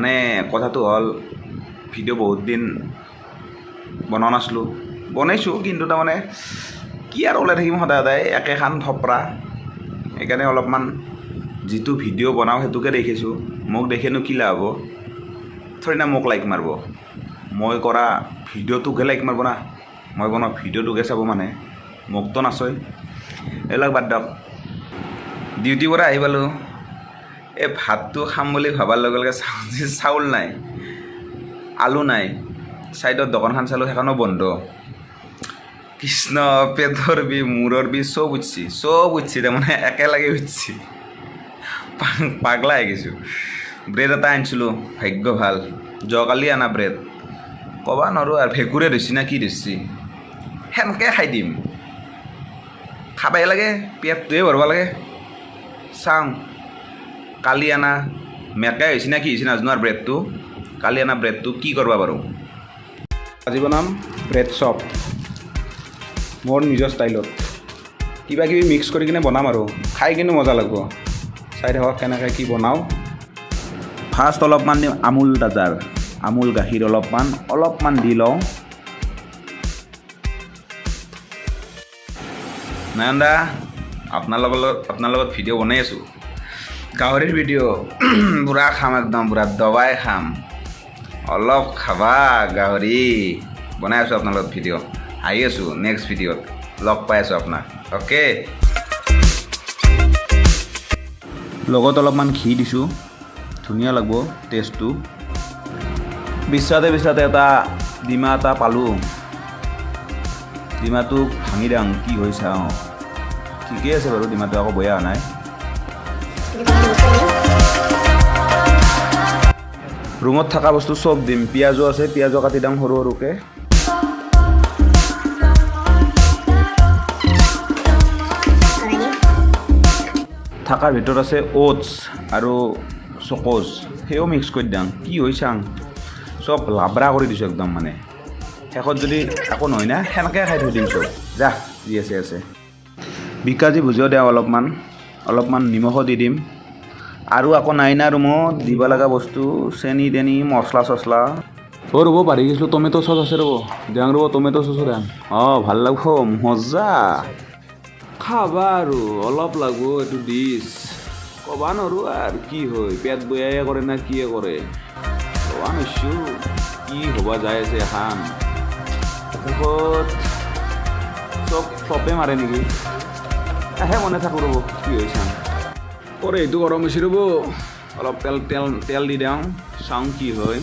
মানে কথাটো হ'ল ভিডিঅ' বহুত দিন বনোৱা নাছিলোঁ, বনাইছোঁ কিন্তু তাৰমানে কি আৰু ওলাই থাকিম সদায় একেখান থপৰা। সেইকাৰণে অলপমান যিটো ভিডিঅ' বনাওঁ সেইটোকে দেখিছোঁ। মোক দেখেনো কি লাভ হ'ব, থৰি না মোক লাইক মাৰিব। মই কৰা ভিডিঅ'টোকে লাইক মাৰিব না, মই বনোৱা ভিডিঅ'টোকে চাব মানে, মোকতো নাচয়। এইবিলাক বাদ দিয়ক। ডিউটিৰ পৰা আহি পালোঁ, এই ভাতটো খাম বুলি ভাবাৰ লগে লগে চাউল নাই, আলু নাই। ছাইডত দোকানখন চালোঁ, সেইখনো বন্ধ। কৃষ্ণ, পেটৰ বিষ, মূৰৰ বিষ চব উঠছি তাৰমানে একেলগে উঠছি। পাগলা হৈ গৈছোঁ। ব্ৰেড এটা আনিছিলোঁ, ভাগ্য ভাল, যোৱাকালি আনা ব্ৰেড। ক'ব নোৱাৰোঁ আৰু ভেঁকুৰে ধৰিছি না কি ধৰিছি, সেনকৈ খাই দিম। খাবাই লাগে, পেটটোৱে ভৰব লাগে। চাওঁ কালি আনা মেকাই হৈছে না কি হৈছে নাজানো আৰু ব্ৰেডটো, কালি আনা ব্ৰেডটো কি কৰিব পাৰোঁ। আজি বনাম ব্ৰেড চপ মোৰ নিজৰ ষ্টাইলত, কিবা কিবি মিক্স কৰি কিনে বনাম আৰু খাই কিনে মজা লাগিব। চাই থাকক কেনেকৈ কি বনাওঁ। ফাৰ্ষ্ট অলপমান দিম আমুল তাজাৰ, আমুল গাখীৰ অলপমান দি লওঁ। নয়ন দা, আপোনাৰ লগত ভিডিঅ' বনাই আছোঁ, গাহৰিৰ ভিডিঅ'। পুৰা খাম, একদম পুৰা দবাই খাম। অলপ খাবা গাহৰি। বনাই আছোঁ আপোনাৰ লগত ভিডিঅ', আহি আছোঁ নেক্সট ভিডিঅ'ত, লগ পাই আছোঁ আপোনাক। অ'কে, লগত অলপমান ঘি দিছোঁ, ধুনীয়া লাগিব টেষ্টটো। বিচাৰতে এটা ডিমা এটা পালোঁ, ডিমাটো ভাঙি দাং কি হৈ চাওঁ। ঠিকেই আছে বাৰু, ডিমাটো আকৌ বেয়া হোৱা নাই। ৰুমত থকা বস্তু চব দিম, পিঁয়াজো আছে, পিঁয়াজো কাটি দাম সৰু সৰুকৈ। থকাৰ ভিতৰত আছে অ'টছ আৰু চক'জ, সেইও মিক্স কৰি দাম। কি হৈ চাং, চব লাবৰা কৰি দিছোঁ একদম। মানে শেষত যদি একো নহয় না, সেনেকৈ খাই থৈ দিম চব। যা যি আছে। বিকাজী ভুজিও দিওঁ অলপমান নিমখো দি দিম। আৰু আকৌ নাই না ৰুমত দিব লগা বস্তু, চেনি তেনি মছলা চছলা। ৰ'ব পাৰি গৈছিলোঁ, টমেট' চচ আছে ৰ'ব, দিয়াং ৰ'ব টমেট' চচো দিয়াং। ভাল লাগব, মজা খাবা আৰু অলপ লাগব এইটো ডিছ। ক'বা নোৱাৰোঁ আৰু কি হয়, পেট বয়ায়ে কৰে না কিয়ে কৰে, ক'বা নোৱাৰিছোঁ। কি হ'বা যাই আছে এখন শেষত চব ফ্লপে মাৰে নেকি। আহে মনে থাকোঁ ৰ'ব, কি হৈ চাওঁ। এইটো গৰম হৈছে ৰ'ব, অলপ তেল দি দিওঁ, চাওঁ কি হয়,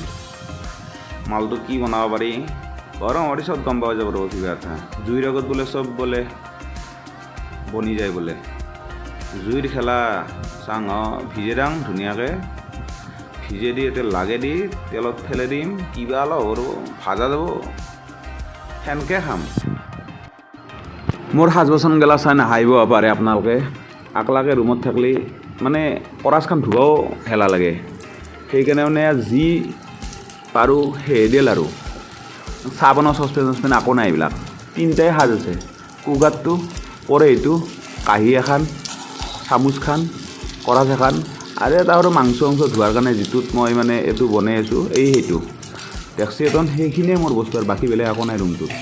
মালটো কি বনাব পাৰি। গৰম হোৱাৰ পিছত গম পোৱা যাব ৰ'ব কিবা এটা। জুইৰ আগত বোলে চব বোলে বনি যায় বোলে, জুইৰ খেলা। চাং ভিজে দাং ধুনীয়াকৈ, ভিজে দি এতিয়া লাগে দি তেলত ফেলে দিম, কিবা অলপ সৰু ভাজা যাব, সেনকৈ খাম। মোৰ সাজ বাচন গেলা চাই নাহাৰিব পাৰে আপোনালোকে। আকলাকে ৰুমত থাকিলে মানে কৰাচখন ধুবাও হেলা লাগে, সেইকাৰণে মানে যি পাৰোঁ সেই দিল আৰু। চাহ বনোৱা চচপেন একো নাই, এইবিলাক তিনিটাই সাজ আছে। কুকাৰটো, কড়াইটো, কাঁহী এখন, চামুচ খান, কৰাচ এখন, আৰু এটা আৰু মাংস ধোৱাৰ কাৰণে যিটোত মই মানে এইটো বনাই আছোঁ, সেইটো ডেক্সি এজন। সেইখিনিয়ে মোৰ বস্তু আৰু বাকী বেলেগ একো নাই ৰুমটোত।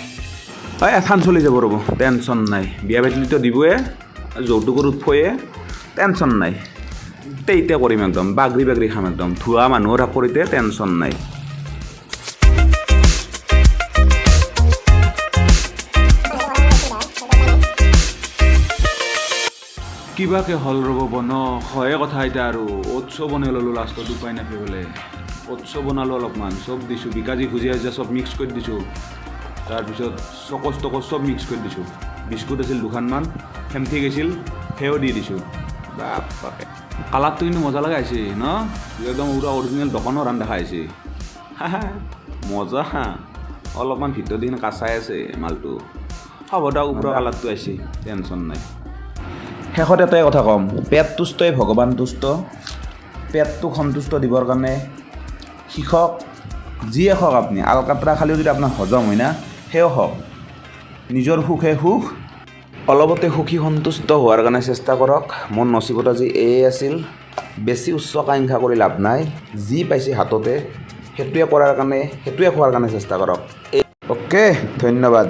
এখন চলি যাব ৰ'ব, টেনশ্যন নাই। বিয়া পাতিলেতো দিবয়ে, যৌতুকৰ উৎফয়ে, টেনশ্যন নাই। এতিয়া কৰিম একদম, বাগৰি খাম একদম। ধোৱা মানুহৰ আকৰিতে টেনশ্যন নাই। কিবাকে হ'ল ৰ'ব হয়ে কথা এতিয়া আৰু। অ'টছো বনাই ল'লোঁ লাষ্টত, উপায় নাপাই বোলে অ'টছো বনালোঁ অলপমান, চব দিছোঁ। বিকাজী ভুজিয়া চব মিক্স কৰি দিছোঁ, তাৰপিছত চকচ টকচ চব মিক্স কৰি দিছোঁ। বিস্কুট আছিল দুখনমান, থেমথি গৈছিল, সেও দি দিছোঁ। বাপৰে কালাৰটো কিন্তু মজা লগা হৈছে ন, একদম পুৰা অৰিজিনেল দোকানৰ ৰান্ধা দেখা হৈছে। মজা, অলপমান ভিতৰত দিন কাচাই আছে মালটো। হ'ব দিয়ক, ওপৰৰ কালাৰটো আহিছে, টেনশ্যন নাই। শেষত এটাই কথা ক'ম, পেট তুষ্টই ভগৱান তুষ্ট। পেটটো সন্তুষ্ট দিবৰ কাৰণে শিকক, যিয়ে হওক আপুনি। আলকাতৰা খালেও যদি আপোনাৰ হজম হয় না, সেও হওক। নিজৰ সুখে সুখ, অলপতে সুখী সন্তুষ্ট হোৱাৰ কাৰণে চেষ্টা কৰক। মোৰ নচিবত আজি এয়ে আছিল। বেছি উচ্চাকাংক্ষা কৰি লাভ নাই, যি পাইছে হাততে সেইটোৱে কৰাৰ কাৰণে, সেইটোৱে খোৱাৰ কাৰণে চেষ্টা কৰক। অ'কে, ধন্যবাদ।